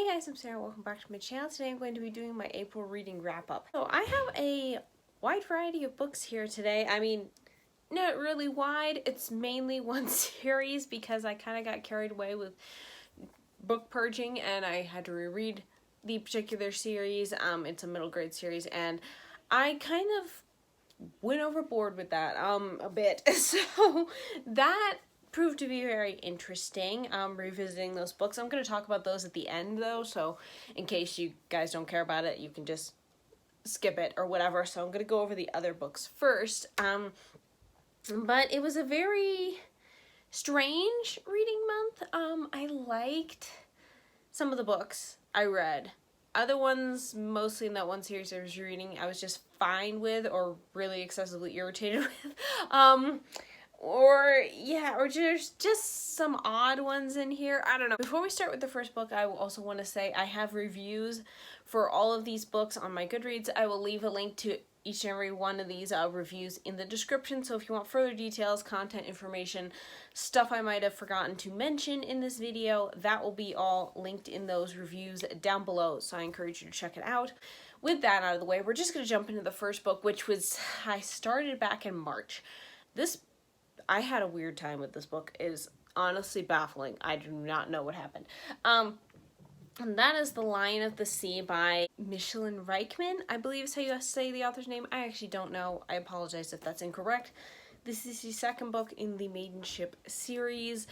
Hey guys, I'm Sarah. Welcome back to my channel. Today I'm going to be doing my April reading wrap-up. So I have a wide variety of books here today. I mean, not really wide. It's mainly one series because I kind of got carried away with book purging and I had to reread the particular series. It's a middle grade series and I kind of went overboard with that a bit. So that proved to be very interesting, revisiting those books. I'm going to talk about those at the end though, so in case you guys don't care about it, you can just skip it or whatever. So I'm going to go over the other books first. But it was a very strange reading month. I liked some of the books I read. Other ones, mostly in that one series I was reading, I was just fine with or really excessively irritated with. Or just some odd ones in here. I don't know. Before we start with the first book, I also want to say I have reviews for all of these books on my Goodreads. I will leave a link to each and every one of these reviews in the description. So if you want further details, content information, stuff I might have forgotten to mention in this video, that will be all linked in those reviews down below. So I encourage you to check it out. With that out of the way, we're just going to jump into the first book, which was, I started back in March. I had a weird time with this book. It is honestly baffling. I do not know what happened. And that is The Lion of the Sea by Michelin Reichman, I believe is how you say the author's name. I actually don't know. I apologize if that's incorrect. This is the second book in the Maidenship series.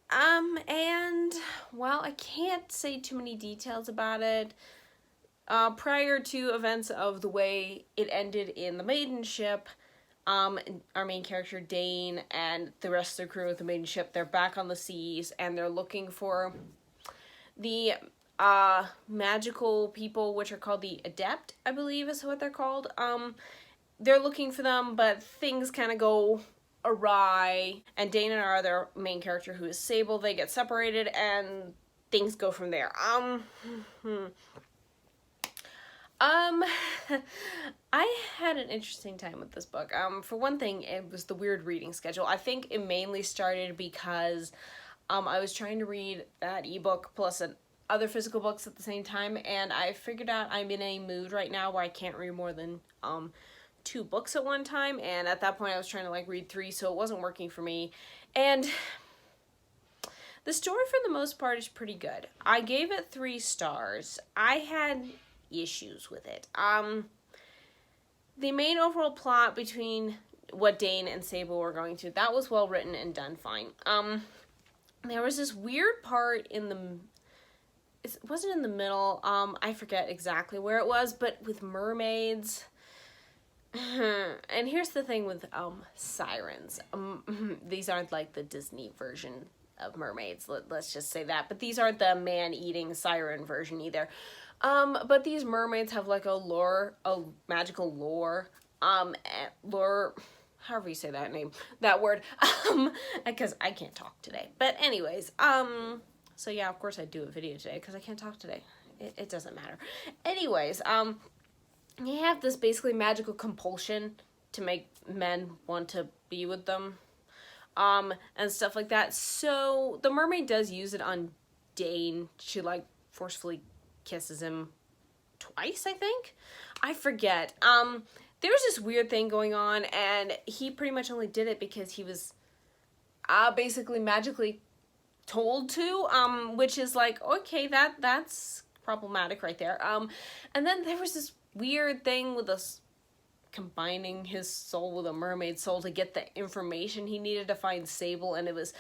And, well, I can't say too many details about it. Prior to events of the way it ended in the Maidenship, our main character Dane and the rest of the crew of the Maidenship, they're back on the seas and they're looking for the magical people, which are called the Adept, I believe is what they're called. They're looking for them, but things kind of go awry, and Dane and our other main character, who is Sable, they get separated and things go from there. I had an interesting time with this book. For one thing, it was the weird reading schedule. I think it mainly started because I was trying to read that ebook plus other physical books at the same time, and I figured out I'm in a mood right now where I can't read more than 2 books at one time, and at that point I was trying to read 3, so it wasn't working for me. And the story for the most part is pretty good. I gave it 3 stars. I had issues with it. The main overall plot between what Dane and Sable were going through, that was well written and done fine. There was this weird part in it wasn't in the middle, I forget exactly where it was, but with mermaids. And here's the thing with sirens. These aren't like the Disney version of mermaids, let's just say that, but these aren't the man-eating siren version either. But these mermaids have like a magical lore, however you say that word, because I can't talk today. But anyways, so yeah, of course I do a video today because I can't talk today. It doesn't matter. Anyways, you have this basically magical compulsion to make men want to be with them, and stuff like that. So the mermaid does use it on Dane. She forcefully kisses him twice, I think. I forget. There was this weird thing going on, and he pretty much only did it because he was basically magically told to, which is okay, that's problematic right there. And then there was this weird thing with us combining his soul with a mermaid soul to get the information he needed to find Sable, and it was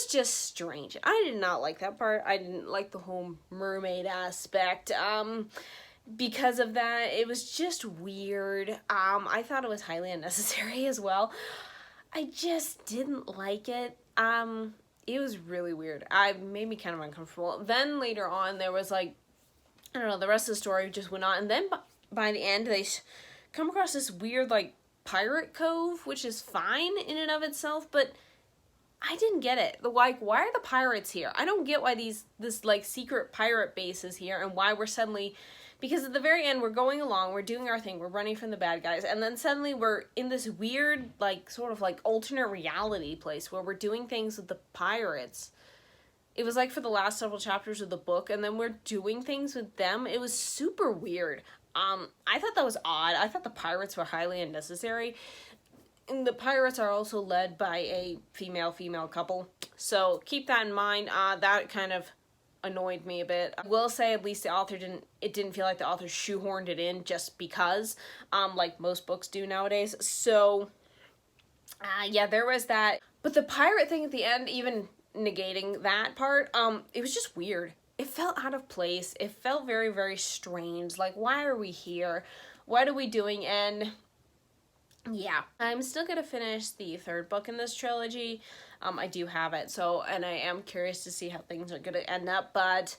just strange. I did not like that part. I didn't like the whole mermaid aspect. Because of that, it was just weird. I thought it was highly unnecessary as well. I just didn't like it. It was really weird. It made me kind of uncomfortable. Then later on, there was I don't know, the rest of the story just went on, and then by the end, they come across this weird pirate cove, which is fine in and of itself, but I didn't get it. Why are the pirates here? I don't get why this secret pirate base is here, and why we're suddenly, because at the very end we're going along, we're doing our thing, we're running from the bad guys, and then suddenly we're in this weird sort of alternate reality place where we're doing things with the pirates. it was like for the last several chapters of the book, and then we're doing things with them. It was super weird. I thought that was odd. I thought the pirates were highly unnecessary. And the pirates are also led by a female-female couple. So keep that in mind. That kind of annoyed me a bit. I will say at least the author didn't feel like the author shoehorned it in just because, like most books do nowadays. So, yeah, there was that. But the pirate thing at the end, even negating that part, it was just weird. It felt out of place. It felt very, very strange. Like, why are we here? What are we doing? And yeah, I'm still gonna finish the third book in this trilogy. I do have it, so, and I am curious to see how things are gonna end up, but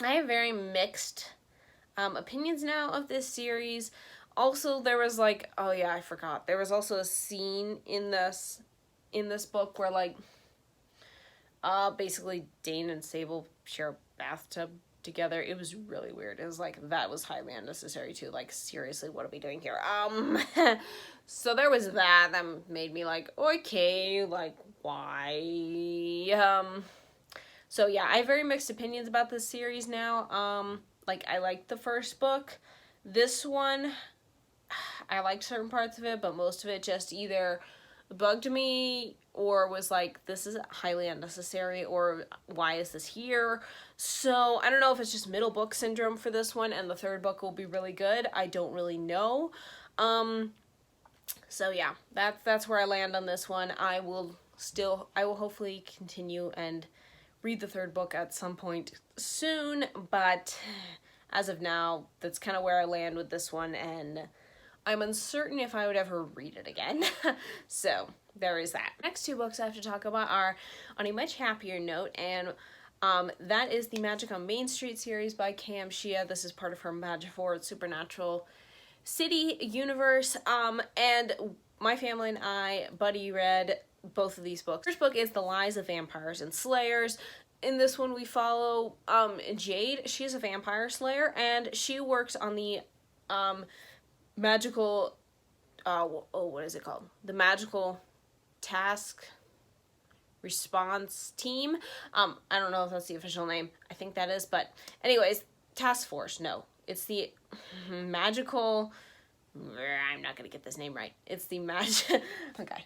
I have very mixed opinions now of this series. Also, there was like, oh yeah, I forgot. There was also a scene in this book where like, basically Dane and Sable share a bathtub together. It was really weird. It was like, that was highly unnecessary too. Like, seriously, what are we doing here? So there was that made me like, okay, like, why? So yeah, I have very mixed opinions about this series now. Like, I liked the first book. This one, I liked certain parts of it, but most of it just either bugged me or was like, this is highly unnecessary, or why is this here? So I don't know if it's just middle book syndrome for this one and the third book will be really good. I don't really know. So yeah, that's where I land on this one. I will hopefully continue and read the third book at some point soon, but as of now, that's kind of where I land with this one, and I'm uncertain if I would ever read it again. So there is that. Next two books I have to talk about are on a much happier note, and that is the Magic on Main Street series by Shea. This is part of her Magic Forward Supernatural City universe, and my family and I buddy read both of these books. First book is The Lies of Vampires and Slayers. In this one we follow Jade. She is a vampire slayer, and she works on the magical, what is it called? The Magical Task Response Team. I don't know if that's the official name. I think that is, but anyways, Task Force. No, it's the Magical, I'm not gonna get this name right. It's the okay.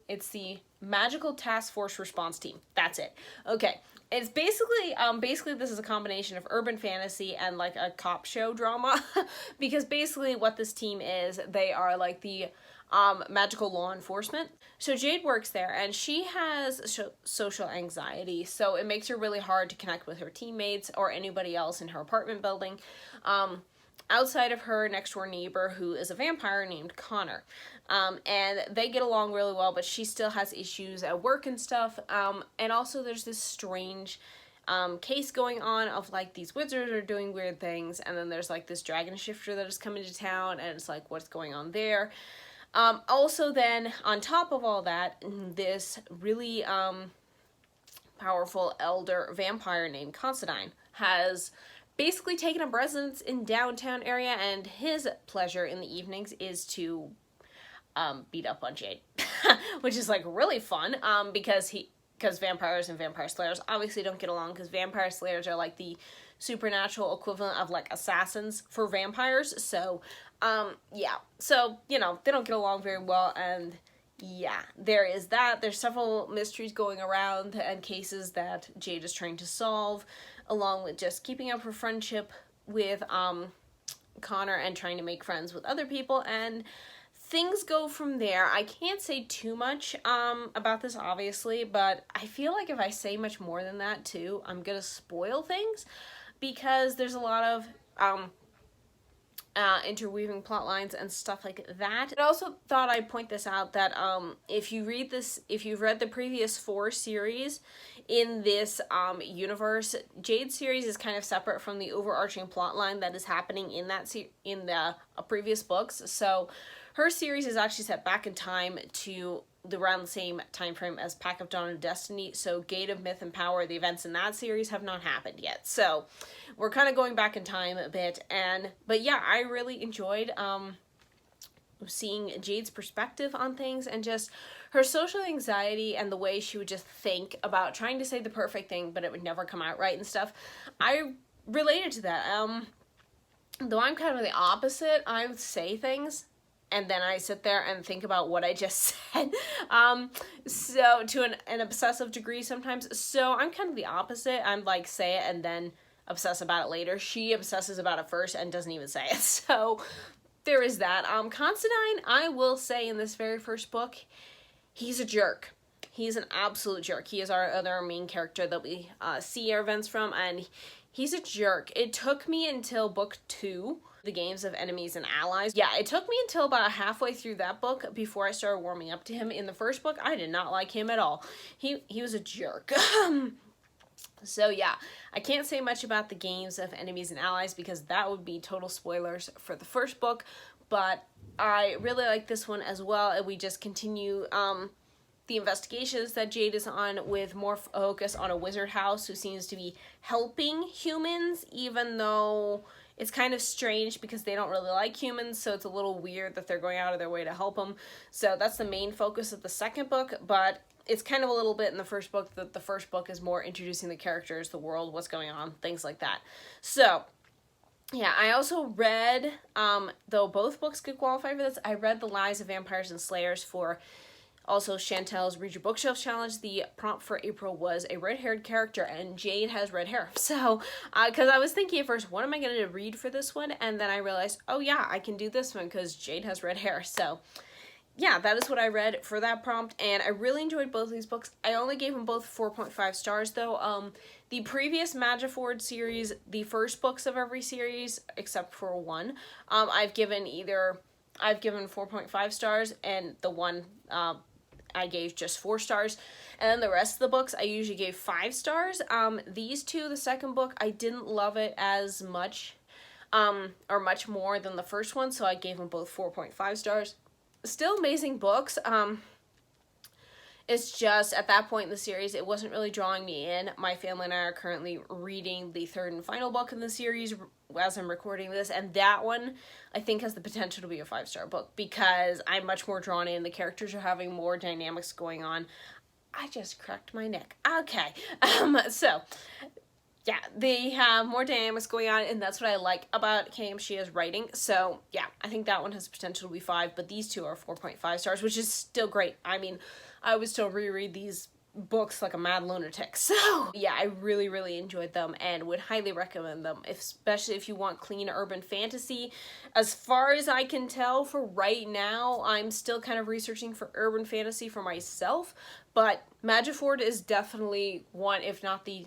It's the Magical Task Force Response Team. That's it. Okay. It's basically this is a combination of urban fantasy and like a cop show drama, because basically what this team is, they are like the magical law enforcement. So Jade works there, and she has social anxiety, so it makes her really hard to connect with her teammates or anybody else in her apartment building. Outside of her next door neighbor, who is a vampire named Connor. And they get along really well, but she still has issues at work and stuff. And also there's this strange case going on of like these wizards are doing weird things, and then there's like this dragon shifter that is coming to town, and it's like, what's going on there? Also then, on top of all that, this really powerful elder vampire named Considine has basically taken up residence in downtown area, and his pleasure in the evenings is to beat up on Jade, which is like really fun, because vampires and vampire slayers obviously don't get along, because vampire slayers are like the supernatural equivalent of like assassins for vampires. So yeah, so you know, they don't get along very well, and yeah, there is that. There's several mysteries going around and cases that Jade is trying to solve, along with just keeping up her friendship with Connor and trying to make friends with other people, and things go from there. I can't say too much about this, obviously, but I feel like if I say much more than that too, I'm gonna spoil things, because there's a lot of interweaving plot lines and stuff like that. I also thought I'd point this out, that if you've read the previous 4 series in this universe, Jade's series is kind of separate from the overarching plot line that is happening in the previous books. So her series is actually set back in time to around the same time frame as Pack of Dawn and Destiny. So Gate of Myth and Power, the events in that series have not happened yet. So we're kind of going back in time a bit, but yeah, I really enjoyed seeing Jade's perspective on things and just her social anxiety and the way she would just think about trying to say the perfect thing but it would never come out right and stuff. I related to that. Though I'm kind of the opposite, I say things and then I sit there and think about what I just said. So to an obsessive degree sometimes. So I'm kind of the opposite. I'm like, say it and then obsess about it later. She obsesses about it first and doesn't even say it. So there is that. Considine, I will say in this very first book, he's a jerk. He's an absolute jerk. He is our other main character that we see our events from, and he's a jerk. It took me until book 2, The Games of Enemies and Allies. Yeah, it took me until about halfway through that book before I started warming up to him. In the first book, I did not like him at all. He was a jerk. So yeah, I can't say much about The Games of Enemies and Allies because that would be total spoilers for the first book, but I really like this one as well, and we just continue the investigations that Jade is on with more focus on a wizard house who seems to be helping humans, even though it's kind of strange because they don't really like humans, so it's a little weird that they're going out of their way to help them. So that's the main focus of the second book, but it's kind of a little bit in the first book that the first book is more introducing the characters, the world, what's going on, things like that. So, yeah, I also read, though both books could qualify for this, I read The Lives of Vampires and Slayers for also Chantel's Read Your Bookshelf Challenge. The prompt for April was a red-haired character, and Jade has red hair. So, because I was thinking at first, what am I going to read for this one? And then I realized, oh yeah, I can do this one because Jade has red hair. So, yeah, that is what I read for that prompt, and I really enjoyed both of these books. I only gave them both 4.5 stars, though. The previous Magiford series, the first books of every series, except for one, I've given 4.5 stars, and the one I gave just 4 stars, and then the rest of the books I usually gave 5 stars. These two, the second book, I didn't love it as much, or much more than the first one, so I gave them both 4.5 stars. Still amazing books. It's just at that point in the series, it wasn't really drawing me in. My family and I are currently reading the third and final book in the series as I'm recording this, and that one I think has the potential to be a 5-star book because I'm much more drawn in. The characters are having more dynamics going on. I just cracked my neck. Okay. So yeah, they have more dynamics going on, and that's what I like about K.M. Shea's writing. So, yeah, I think that one has potential to be 5, but these two are 4.5 stars, which is still great. I mean, I would still reread these books like a mad lunatic. So, yeah, I really, really enjoyed them and would highly recommend them, especially if you want clean urban fantasy. As far as I can tell for right now, I'm still kind of researching for urban fantasy for myself, but Magiford is definitely one, if not the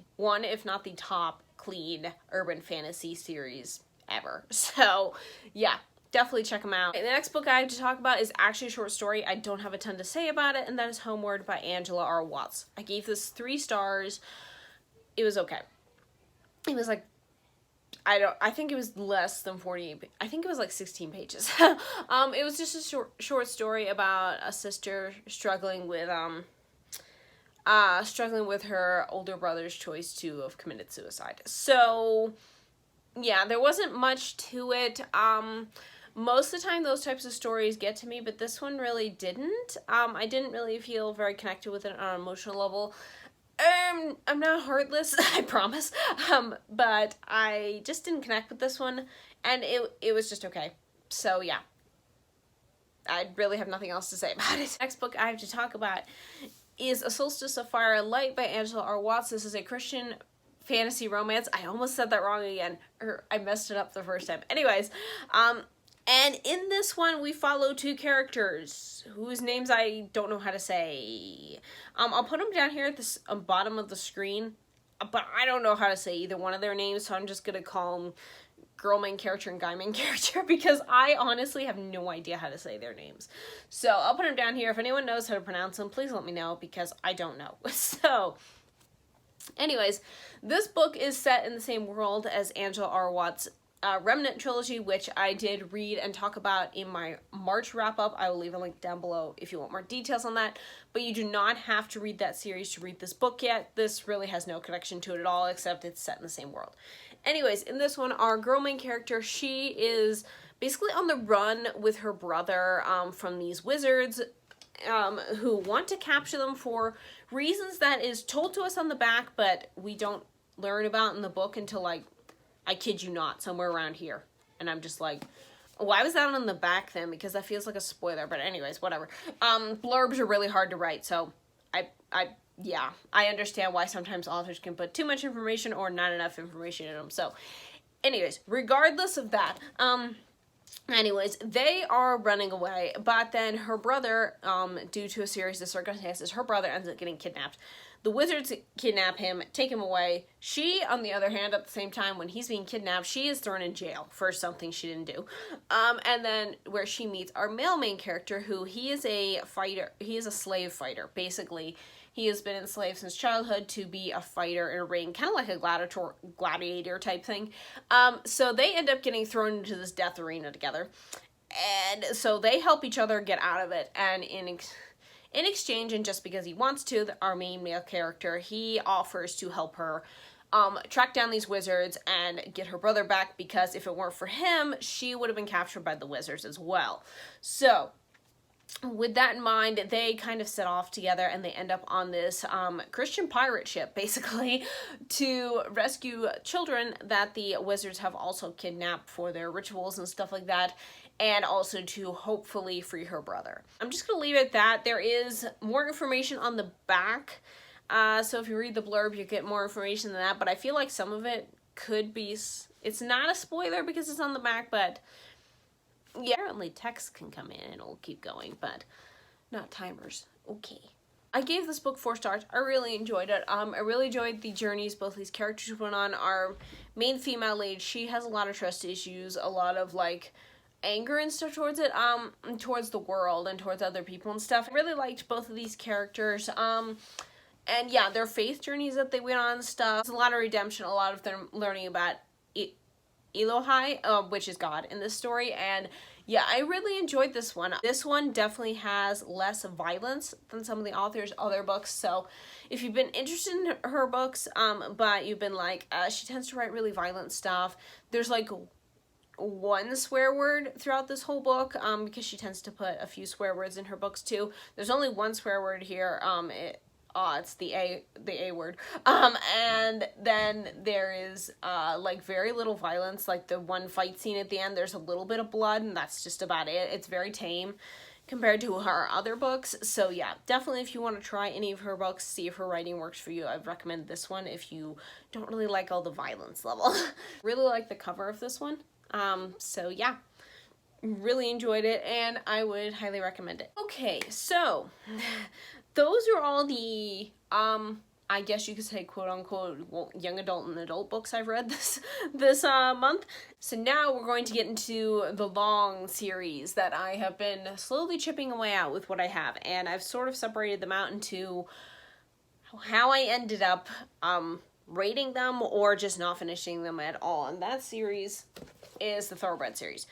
top clean urban fantasy series ever. So, yeah, definitely check them out. The next book I have to talk about is actually a short story. I don't have a ton to say about it, and that is Homeward by Angela R. Watts. I gave this 3 stars. It was okay. It was like, I think it was less than 48. I think it was like 16 pages. It was just a short story about a sister struggling with her older brother's choice to have committed suicide. So, yeah, there wasn't much to it. Most of the time those types of stories get to me, but this one really didn't. I didn't really feel very connected with it on an emotional level. I'm not heartless, I promise. But I just didn't connect with this one, and it was just okay. So, yeah. I really have nothing else to say about it. Next book I have to talk about is A Solstice of Fire and Light by Angela R. Watts. This is a Christian fantasy romance. I almost said that wrong again. I messed it up the first time. Anyways, and in this one we follow 2 characters whose names I don't know how to say. I'll put them down here at the bottom of the screen, but I don't know how to say either one of their names, so I'm just gonna call them girl main character and guy main character because I honestly have no idea how to say their names. So I'll put them down here. If anyone knows how to pronounce them, please let me know because I don't know. So anyways, this book is set in the same world as Angela R. Watts' Remnant trilogy, which I did read and talk about in my March wrap-up. I will leave a link down below if you want more details on that, but you do not have to read that series to read this book yet. This really has no connection to it at all, except it's set in the same world. Anyways, in this one, our girl main character, she is basically on the run with her brother from these wizards who want to capture them for reasons that is told to us on the back, but we don't learn about in the book until, like, I kid you not, somewhere around here. And I'm just like, why was that on the back then? Because that feels like a spoiler, but anyways, whatever. Blurbs are really hard to write, so yeah, I understand why sometimes authors can put too much information or not enough information in them. So anyways, regardless of that, anyways, they are running away, but then her brother, due to a series of circumstances, her brother ends up getting kidnapped. The wizards kidnap him, take him away. She, on the other hand, at the same time, when he's being kidnapped, she is thrown in jail for something she didn't do. And then where she meets our male main character, who he is a fighter. He is a slave fighter, basically. He has been enslaved since childhood to be a fighter in a ring, kind of like a gladiator type thing. So they end up getting thrown into this death arena together. And so they help each other get out of it. And in exchange, and just because he wants to, our main male character, he offers to help her track down these wizards and get her brother back, because if it weren't for him, she would have been captured by the wizards as well. So with that in mind, they kind of set off together, and they end up on this Christian pirate ship, basically, to rescue children that the wizards have also kidnapped for their rituals and stuff like that, and also to hopefully free her brother. I'm just going to leave it at that. There is more information on the back, so if you read the blurb, you get more information than that, but I feel like some of it could be, it's not a spoiler because it's on the back, but yeah, apparently text can come in and it'll keep going, but not timers. Okay. I gave this book 4 stars. I really enjoyed it. I really enjoyed the journeys both these characters went on. Our main female lead, she has a lot of trust issues, a lot of, like, anger and stuff towards it, towards the world and towards other people and stuff. I really liked both of these characters, and yeah, their faith journeys that they went on and stuff. There's a lot of redemption, a lot of them learning about Elohai, which is God in this story, and yeah, I really enjoyed this one. This one definitely has less violence than some of the author's other books, so if you've been interested in her books, but you've been like, she tends to write really violent stuff, there's like one swear word throughout this whole book, because she tends to put a few swear words in her books too. There's only one swear word here, it's the A word, and then there is, like, very little violence. Like, the one fight scene at the end, there's a little bit of blood, and that's just about it. It's very tame compared to her other books, so yeah, definitely if you want to try any of her books, see if her writing works for you, I'd recommend this one if you don't really like all the violence level. Really like the cover of this one. So yeah, really enjoyed it, and I would highly recommend it. Okay, so those are all the, I guess you could say quote-unquote, well, young adult and adult books I've read this month. So now we're going to get into the long series that I have been slowly chipping away at with what I have, and I've sort of separated them out into how I ended up, rating them or just not finishing them at all, and that series is the Thoroughbred series.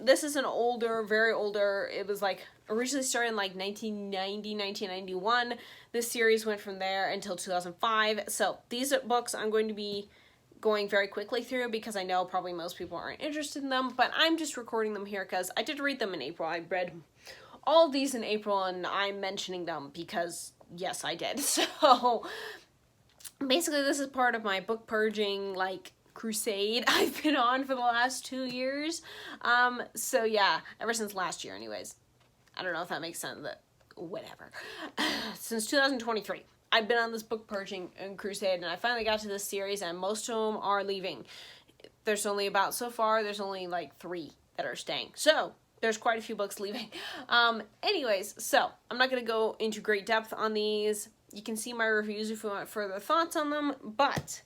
This is an older, very older, it was like originally started in like 1990, 1991. This series went from there until 2005. So these are books I'm going to be going very quickly through because I know probably most people aren't interested in them, but I'm just recording them here because I did read them in April. I read all of these in April, and I'm mentioning them because, yes, I did. So basically this is part of my book purging, like, crusade I've been on for the last 2 years. So yeah, ever since last year anyways. I don't know if that makes sense, but whatever. Since 2023, I've been on this book purging and crusade, and I finally got to this series, and most of them are leaving. There's only so far, there's only like 3 that are staying. So there's quite a few books leaving. Anyways, so I'm not going to go into great depth on these. You can see my reviews if you want further thoughts on them, but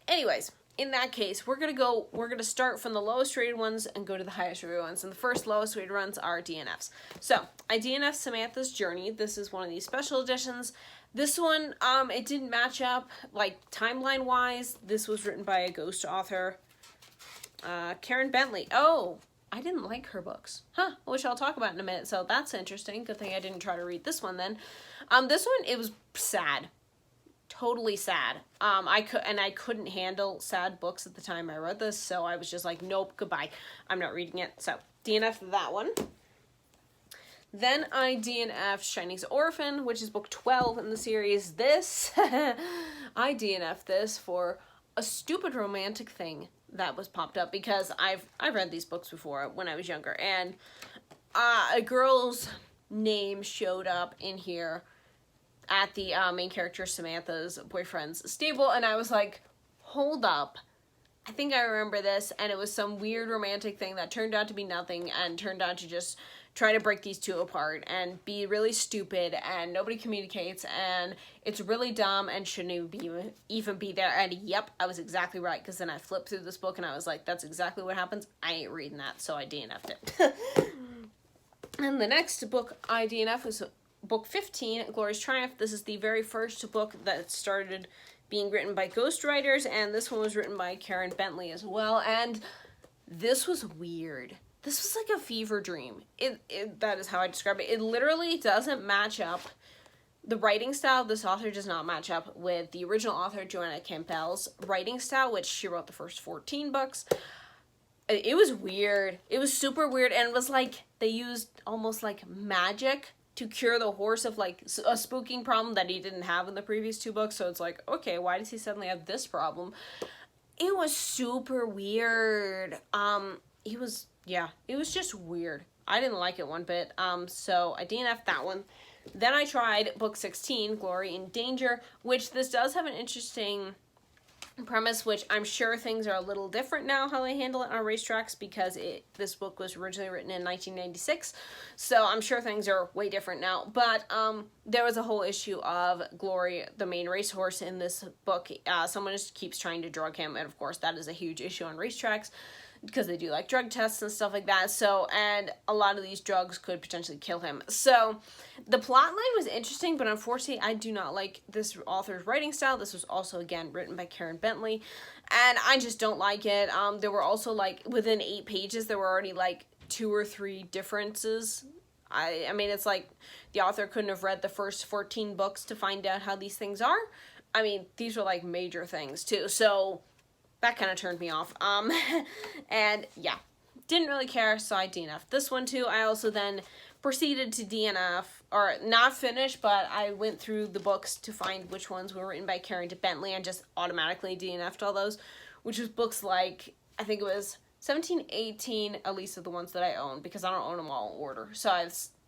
anyways, in that case, we're gonna start from the lowest rated ones and go to the highest rated ones. And the first lowest rated ones are DNFs. So I DNF'd Samantha's Journey. This is one of these special editions. This one, it didn't match up, like, timeline wise. This was written by a ghost author, Karen Bentley. Oh, I didn't like her books. Huh, which I'll talk about in a minute. So that's interesting. Good thing I didn't try to read this one then. This one, it was sad. totally sad. I couldn't handle sad books at the time I read this, so I was just like, nope, goodbye. I'm not reading it. So DNF that one. Then I DNF'd Shining's Orphan, which is book 12 in the series. This, I DNF'd this for a stupid romantic thing that was popped up, because I've read these books before when I was younger, and a girl's name showed up in here at the main character Samantha's boyfriend's stable, and I was like, hold up, I think I remember this, and it was some weird romantic thing that turned out to be nothing, and turned out to just try to break these two apart and be really stupid, and nobody communicates, and it's really dumb and shouldn't even be there. And yep, I was exactly right, because then I flipped through this book and I was like, that's exactly what happens. I ain't reading that, so I DNF'd it. And the next book I DNF'd was book 15, Glors Triumph. This is the very first book that started being written by ghostwriters, and this one was written by Karen Bentley as well, and this was weird. This was like a fever dream. That is how I describe it. It literally doesn't match up. The writing style of this author does not match up with the original author, Joanna Campbell's writing style, which she wrote the first 14 books. It was weird. It was super weird, and it was like they used almost like magic to cure the horse of like a spooking problem that he didn't have in the previous 2 books. So it's like, okay, why does he suddenly have this problem? It was super weird. It was just weird. I didn't like it one bit. So I DNF'd that one. Then I tried book 16, Glory in Danger, which this does have an interesting premise, which I'm sure things are a little different now how they handle it on racetracks, because this book was originally written in 1996, so I'm sure things are way different now. But there was a whole issue of Glory, the main racehorse in this book. Someone just keeps trying to drug him, and of course that is a huge issue on racetracks, because they do like drug tests and stuff like that. So, and a lot of these drugs could potentially kill him. So the plot line was interesting, but unfortunately I do not like this author's writing style. This was also, again, written by Karen Bentley, and I just don't like it. There were also, like, within 8 pages, there were already like 2 or 3 differences. I mean, it's like the author couldn't have read the first 14 books to find out how these things are. I mean, these were like major things too. So that kind of turned me off. And yeah, didn't really care, so I DNF'd this one too. I also then proceeded to DNF, or not finish, but I went through the books to find which ones were written by Karen Bentley, and just automatically DNF'd all those, which was books like, I think it was 17, 18, at least of the ones that I own, because I don't own them all in order. So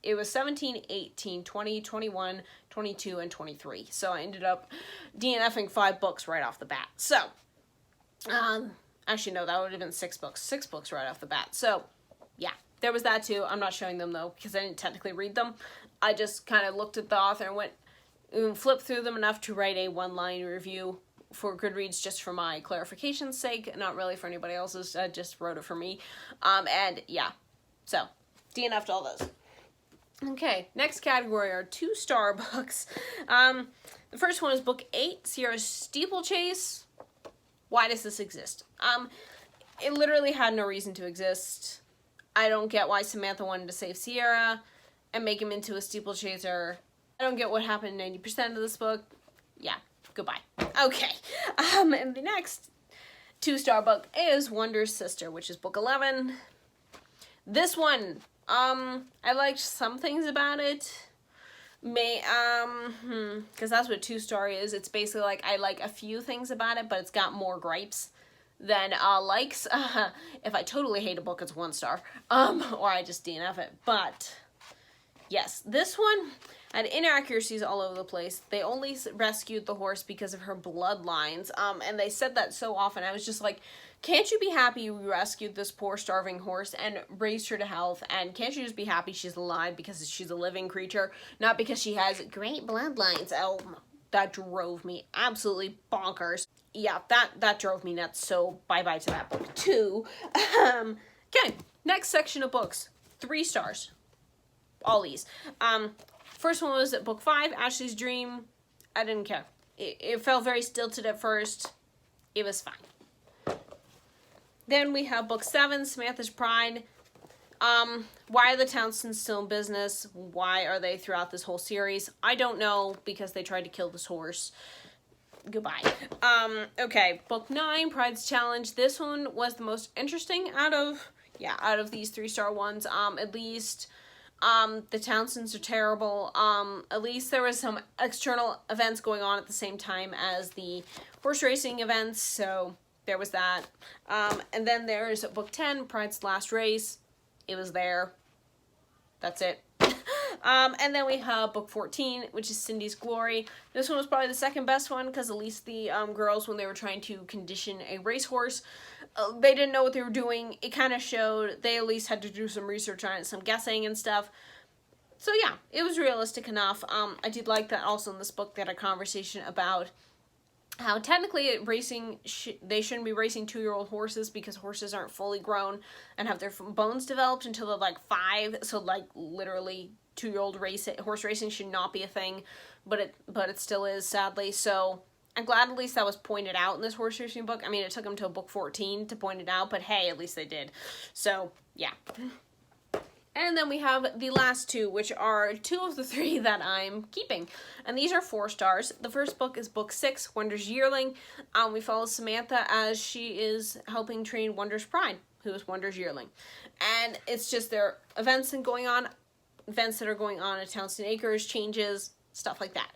it was 17, 18, 20, 21, 22, and 23. So I ended up DNFing 5 books right off the bat. So actually no, that would have been 6 books. 6 books right off the bat. So yeah, there was that too. I'm not showing them though, because I didn't technically read them. I just kind of looked at the author and went, flipped through them enough to write a 1-line review for Goodreads, just for my clarification's sake, not really for anybody else's. I just wrote it for me. And yeah, so DNF'd all those. Okay, next category are 2-star books. The first one is book 8, Sierra's Steeplechase. Why does this exist? It literally had no reason to exist. I don't get why Samantha wanted to save Sierra and make him into a steeplechaser. I don't get what happened in 90% of this book. Yeah, goodbye. Okay, and the next 2-star book is Wonder's Sister, which is book 11. This one, I liked some things about it. Because that's what 2-star is. It's basically like, I like a few things about it, but it's got more gripes than likes. If I totally hate a book, it's 1 star. Or I just DNF it. But yes, this one had inaccuracies all over the place. They only rescued the horse because of her bloodlines. And they said that so often. I was just like, can't you be happy you rescued this poor starving horse and raised her to health? And can't you just be happy she's alive because she's a living creature, not because she has great bloodlines? Oh, that drove me absolutely bonkers. Yeah, that drove me nuts. So bye-bye to that book too. Okay, next section of books. 3 stars. All these. First one was book 5, Ashley's Dream. I didn't care. It felt very stilted at first. It was fine. Then we have book 7, Samantha's Pride. Why are the Townsends still in business? Why are they throughout this whole series? I don't know, because they tried to kill this horse. goodbye. Okay, book 9, Pride's Challenge. This one was the most interesting out of these 3-star ones. At least the Townsends are terrible. At least there was some external events going on at the same time as the horse racing events, so there was that. And then there's book 10, Pride's Last Race. It was there. That's it. And then we have book 14, which is Cindy's Glory. This one was probably the second best one, because at least the girls, when they were trying to condition a racehorse, they didn't know what they were doing. It kind of showed they at least had to do some research on it, some guessing and stuff. So yeah, it was realistic enough. I did like that also in this book they had a conversation about how technically racing, they shouldn't be racing 2-year-old horses, because horses aren't fully grown and have their bones developed until they're like 5. So like literally 2-year-old horse racing should not be a thing, but it still is, sadly. So I'm glad at least that was pointed out in this horse racing book. I mean, it took them till book 14 to point it out, but hey, at least they did. So yeah. And then we have the last 2, which are 2 of the 3 that I'm keeping. And these are 4 stars. The first book is book 6, Wonder's Yearling. We follow Samantha as she is helping train Wonder's Pride, who is Wonder's Yearling. And it's just their events that are going on at Townsend Acres, changes, stuff like that.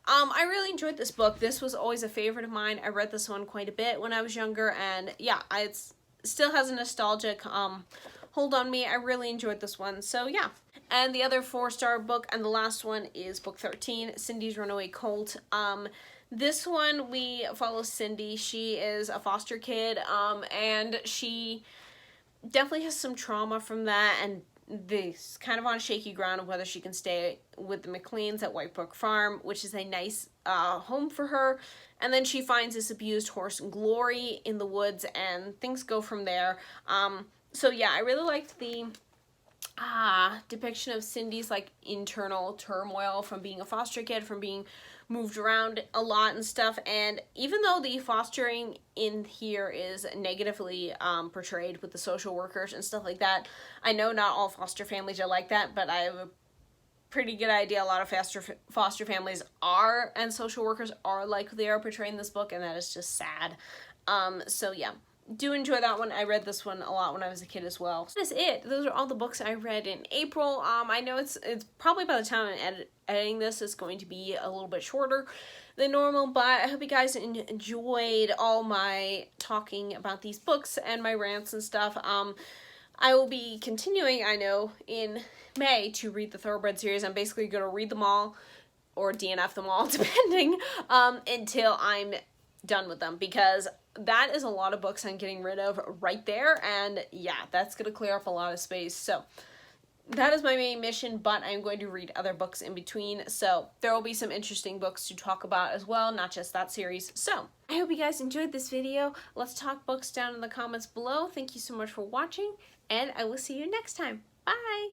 I really enjoyed this book. This was always a favorite of mine. I read this one quite a bit when I was younger, and yeah, it still has a nostalgic hold on me. I really enjoyed this one, so yeah. And the other 4-star book, and the last one, is book 13, Cindy's Runaway Colt. This one, we follow Cindy. She is a foster kid, and she definitely has some trauma from that, and this kind of on shaky ground of whether she can stay with the McLeans at White Brook Farm, which is a nice home for her. And then she finds this abused horse, Glory, in the woods, and things go from there. So yeah, I really liked the depiction of Cindy's like internal turmoil from being a foster kid, from being moved around a lot and stuff. And even though the fostering in here is negatively portrayed with the social workers and stuff like that, I know not all foster families are like that, but I have a pretty good idea a lot of foster families are, and social workers are like they are portraying in this book, and that is just sad. So yeah, do enjoy that one. I read this one a lot when I was a kid as well. That is it. Those are all the books I read in April. I know it's probably by the time I'm editing this, it's going to be a little bit shorter than normal, but I hope you guys enjoyed all my talking about these books and my rants and stuff. I will be continuing, I know, in May to read the Thoroughbred series. I'm basically going to read them all, or DNF them all, depending, until I'm done with them, because that is a lot of books I'm getting rid of right there, and yeah, that's going to clear up a lot of space. So that is my main mission, but I'm going to read other books in between, so there will be some interesting books to talk about as well, not just that series. So I hope you guys enjoyed this video. Let's talk books down in the comments below. Thank you so much for watching, and I will see you next time. Bye!